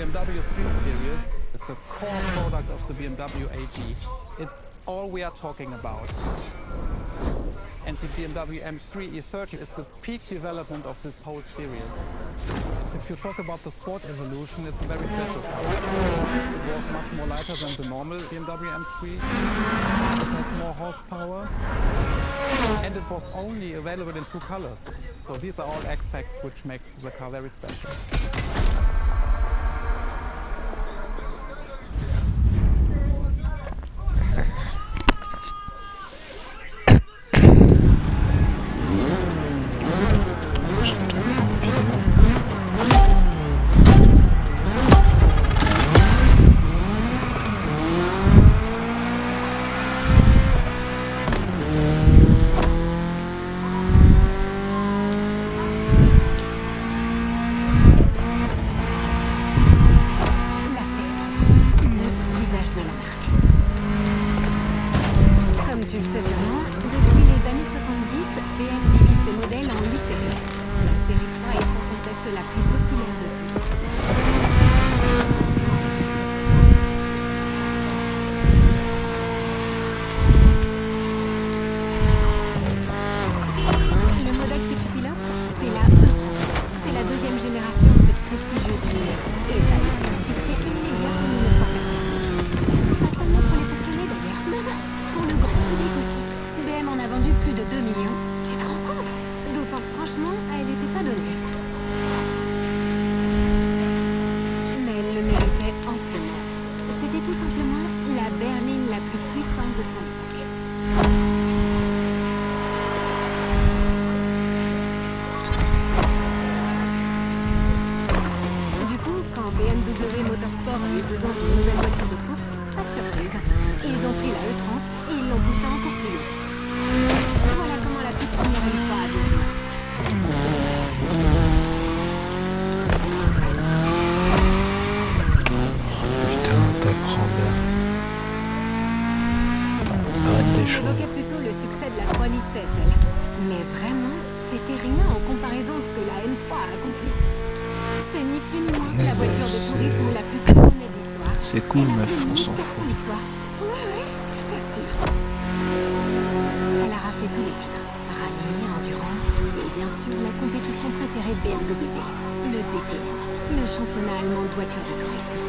BMW 3 Series is the core product of the BMW AG. It's all we are talking about. And the BMW M3 E30 is the peak development of this whole series. If you talk about the sport evolution, it's a very special car. It was much more lighter than the normal BMW M3. It has more horsepower. And it was only available in 2 colors. So these are all aspects which make the car very special. Évoquait plutôt le succès de la 3 litres CSL. Mais vraiment, c'était rien en comparaison de ce que la M3 a accompli. C'est ni plus ni moins que la voiture de tourisme la plus couronnée d'histoire. C'est cool, meuf, on s'en fout. Ouais, je t'assure. Elle a raflé tous les titres. Rallye, endurance et bien sûr la compétition préférée de BMW, le DTM, le championnat allemand de voitures de tourisme.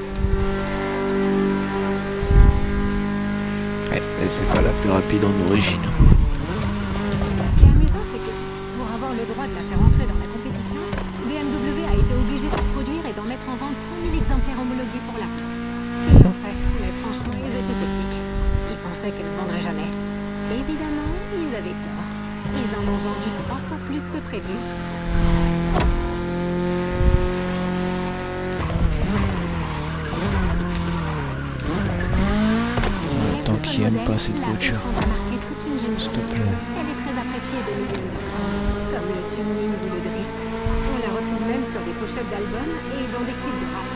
Ouais, mais c'est pas la plus rapide en origine. Ce qui est amusant, c'est que pour avoir le droit de la faire entrer dans la compétition, BMW a été obligé de produire et d'en mettre en vente 100 000 exemplaires homologués pour la route. Ils l'ont fait, mais franchement, ils étaient sceptiques. Ils pensaient qu'elle se vendrait jamais. Évidemment, ils avaient tort. Ils en ont vendu 3 fois plus que prévu. Tant qu'ils aiment pas cette voiture, s'il te plaît. Elle est très appréciée de nous, comme le tuning ou le drift. On la retrouve même sur des pochettes d'albums et dans des clips de rap.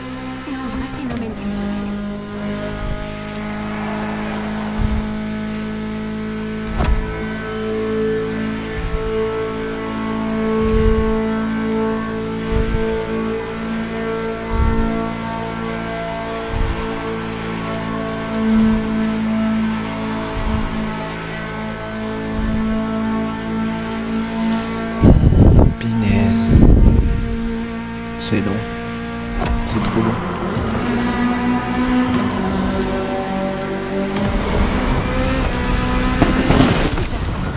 C'est un vrai phénomène culturel. C'est long. C'est trop long.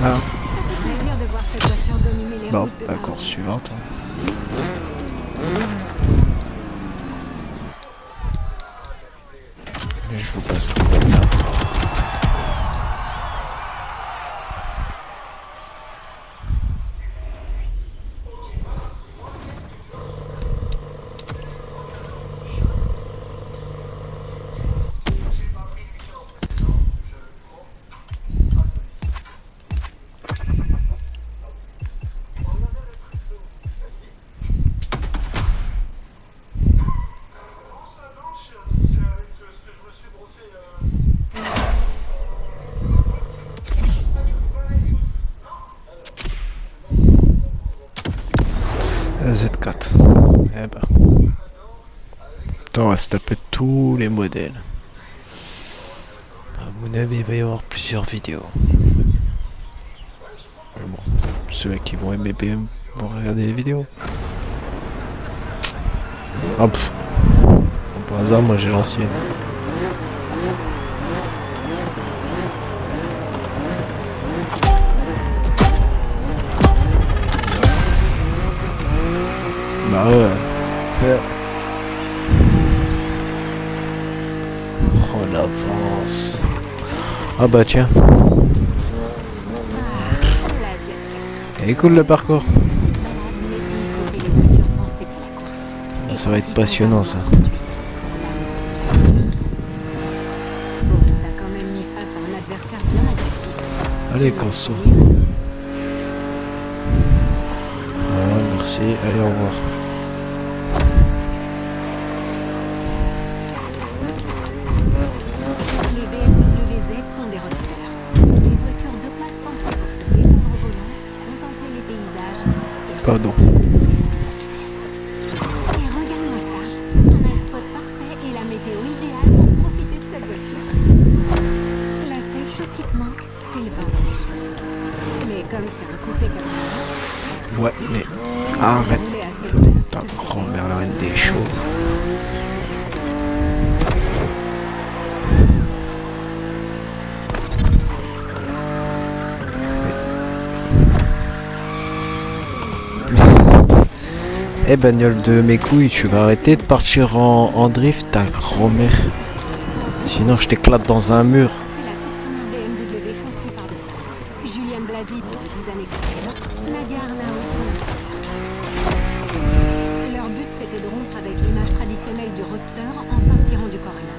Ah. Bon, la course suivante. Et je vous passe tout le temps. Z4. Eh ben. Putain, on va se taper tous les modèles. À mon avis, il va y avoir plusieurs vidéos. Mais bon, ceux qui vont aimer BM vont regarder les vidéos. Hop. Par hasard, moi j'ai l'ancienne. Bah ouais. Oh l'avance. Ah bah tiens. Il est cool le parcours. Ça va être passionnant ça. Allez, Conso. Voilà, merci. Allez, au revoir. Les BMW Z sont des roadsters. Des voitures de place pensées pour se détendre au volant, contempler les paysages. Pardon. Et regarde-moi ça. On a le spot parfait et la météo idéale pour profiter de cette voiture. La seule chose qui te manque, c'est le vent dans les cheveux. Mais comme c'est un coupé comme ça, Ouais, mais arrête. rouler à ciel ouvert, Ta grand-mère la reine des chauds. Eh bagnole de mes couilles, tu vas arrêter de partir en drift, ta grand-mère. Sinon je t'éclate dans un mur. c'est la toute première BMW conçue par des femmes. Juliane Blasi pour les 10 années précédentes, Nadia Arnaout pour la première. Leur but, c'était de rompre avec l'image traditionnelle du roadster en s'inspirant du Corona.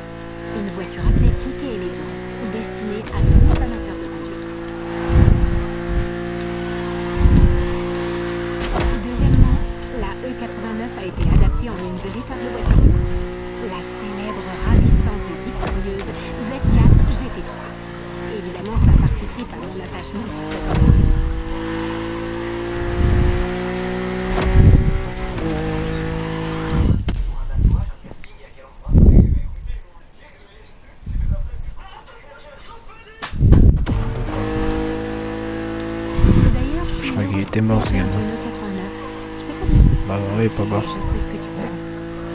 Une voiture athlétique et élégante, destinée à tout amateur de conduite. Deuxièmement, la E89 a été adaptée en une véritable voiture de course. La célèbre, ravissante et victorieuse Z4 GT3. Évidemment, ça participe à mon attachement pour cette voiture. D'ailleurs, je Je crois qu'il était mort ce gars. gars. Je t'ai pas dit. Bah oui, pas mort. Je sais ce que tu penses.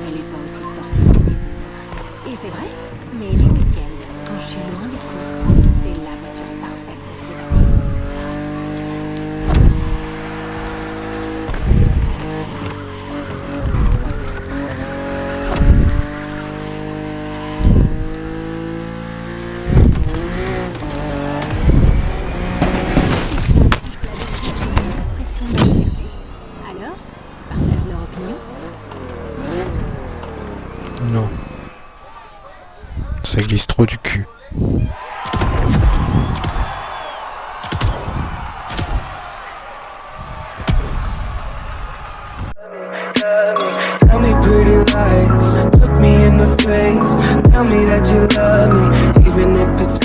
Elle est pas aussi sportive que les autres. Et c'est vrai, mais les week-ends, quand je suis loin des courses, c'est la voiture parfaite pour s'évader. Expression de liberté. Alors, partage leur opinion. Non. Ça glisse trop du cul. Tell me pretty lies, look me in the face. Tell me that you love me, even if it's